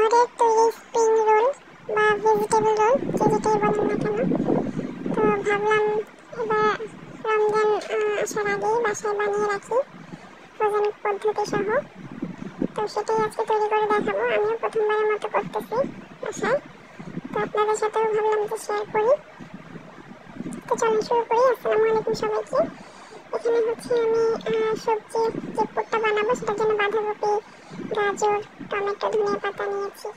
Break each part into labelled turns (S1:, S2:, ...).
S1: ঘরের তৈরি spring roll বা ভেজিটেবল রোল যেটাই বলেন না কেন। তো ভাবলাম এবার রমজান আসার আগেই বাসায় বানিয়ে রাখি ফ্রোজেন পদ্ধতি সহ। তো সেটাই আজকে তৈরি করে দেখাবো। আমিও প্রথমবারের মতো করতেছি বাসায়, তো আপনাদের সাথেও ভাবলাম যে শেয়ার করি। তো চলুন শুরু করি। আসসালামু আলাইকুম সবাইকে। এখানে হচ্ছে আমি সবজি যে পুরটা বানাবো সেটার জন্য বাঁধাকপি, গাজর, টমেটো, ধনিয়া পাতা নিয়েছি,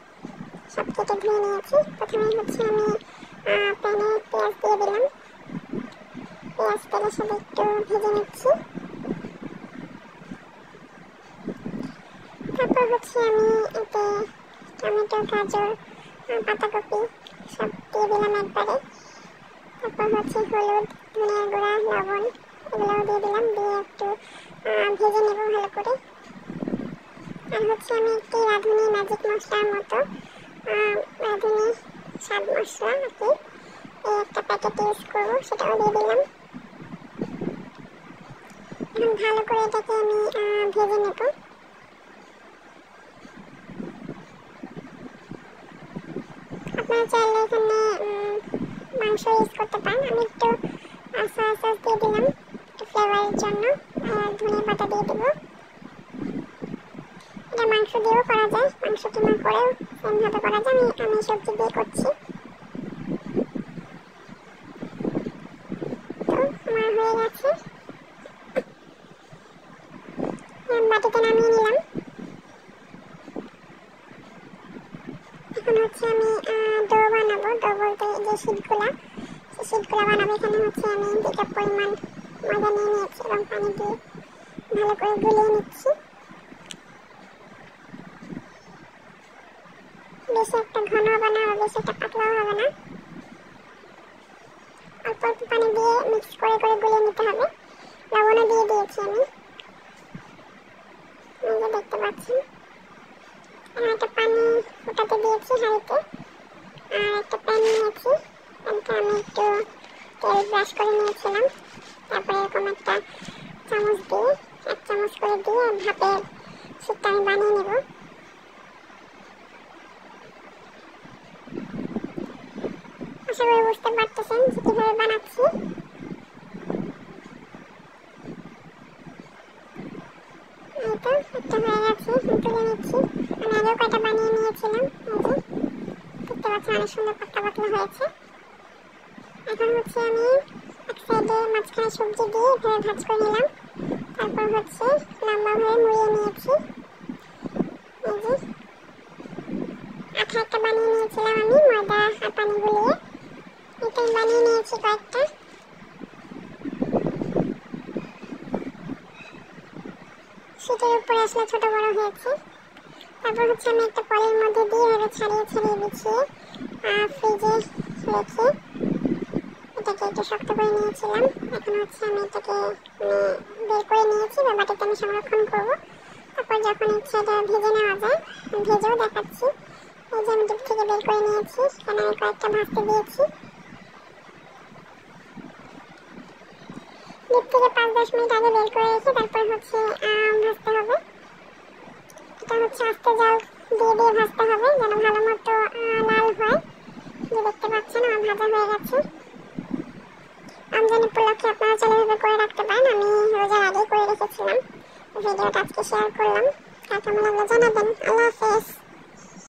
S1: সব কেটে ধুয়ে নিয়েছি। প্রথমে হচ্ছে আমি প্যানে পেঁয়াজ দিয়ে দিলাম। পেঁয়াজ তেলের সাথে একটু ভেজে নিচ্ছি। তারপর হচ্ছে আমি এতে টমেটো, গাজর, পাতাকপি সব দিয়ে দিলাম একবারে। তারপর হচ্ছে হলুদ, ধনিয়া গুঁড়া, লবণ এগুলোও দিয়ে দিলাম, দিয়ে একটু ভেজে নেব ভালো করে। আর হচ্ছে আমি একটি রাঁধুনি ম্যাজিক মশলার মতো রাঁধুনি স্বাদ মশলা আর কি এই একটা প্যাকেট ইউজ করবো, সেটাও দিয়ে দিলাম। এখন ভালো করে এটাকে আমি ভেজে নেব। আপনারা চাইলে এখানে মাংস ইউজ করতে পারেন। আমি একটু সয়া সস দিয়ে দিলাম একটু ফ্লেভারের জন্য, আর ধনিয়া পাতা দিয়ে দেবো। এটা মাংস দিয়েও করা যায়, মাংস কিমা করেও সেমভাবে করা যায়। আমি সবজি দিয়ে করছি। তো আমার হয়ে গেছে, বাটিতে নামিয়ে নিলাম। এখন হচ্ছে আমি ডো বানাবো। ডো বলতে যে শীটগুলা, সেই শীটগুলা বানাবো। এখানে হচ্ছে আমি 2 কাপ পরিমাণ ময়দা নিয়ে নিয়েছি এবং পানি দিয়ে ভালো করে গুলিয়ে নিচ্ছি। বেশি একটা ঘন হবে না, বেশি একটা পাতলাও হবে না, অল্প অল্প পানি দিয়ে মিক্স করে করে গুলিয়ে নিতে হবে। লবণও দিয়ে দিয়েছি আমি, এই যে দেখতে পাচ্ছেন। আমি একটা পানি ফুটাতে দিয়েছি হাঁড়িতে, আর একটা প্যান নিয়েছি। প্যানটা আমি একটু তেল ব্রাশ করে নিয়েছিলাম। তারপরে এরকম একটা চামচ দিয়ে 1 চামচ করে দিয়ে ভাপের শীতটা আমি বানিয়ে নেব। আশা করি বুঝতে পারতেছেন যে কীভাবে বানাচ্ছি। এই তো একটা হয়ে গেছে, তুলে নিচ্ছি। আমি আগেও কয়টা বানিয়ে নিয়েছিলাম, এই যে দেখতে পাচ্ছেন অনেক সুন্দর পাতলা পাতলা হয়েছে। এখন হচ্ছে আমি এক সাইডে মাঝখানে সবজি দিয়ে এভাবে ভাজ করে নিলাম। তারপর হচ্ছে লম্বাভাবে মুড়িয়ে নিয়েছি। এই যে আঠা একটা বানিয়ে নিয়েছিলাম আমি ময়দা আর পানি গুলিয়ে, এটা আমি বানিয়ে নিয়েছি কয়েকটা। শীতের উপরে আসলে ছোট বড় হয়েছে। তারপর হচ্ছে আমি একটা পলের মধ্যে দিয়ে এভাবে ছাড়িয়ে ছাড়িয়ে বিছিয়ে ফ্রিজে রেখে এটাকে একটু শক্ত করে নিয়েছিলাম। এখন হচ্ছে আমি এটাকে বের করে নিয়েছি বা বাটিতে আমি সংরক্ষণ করবো। তারপর যখন ইচ্ছে এটা ভেজে নেওয়া যায়, ভেজেও দেখাচ্ছি। এই যে আমি ডিপ থেকে বের করে নিয়েছি, সেখানে আমি কয়েকটা ভাজতে দিয়েছি। ডিপ থেকে 5-10 মিনিট আগে বের করে রেখে তারপর হচ্ছে ভাজতে হবে। এটা হচ্ছে আস্তে জাল দিয়ে দিয়ে ভাজতে হবে যেন ভালো মতো লাল হয়। যে দেখতে পাচ্ছেন আমার ভাজা হয়ে গেছে। রমজান উপলক্ষে আপনারা চাইলে এভাবে করে রাখতে পারেন। আমি রোজার আগেই করে রেখেছিলাম। ভিডিওটা আজকে শেয়ার করলাম। কেমন লাগলো জানাবেন। আল্লাহ হাফেজ।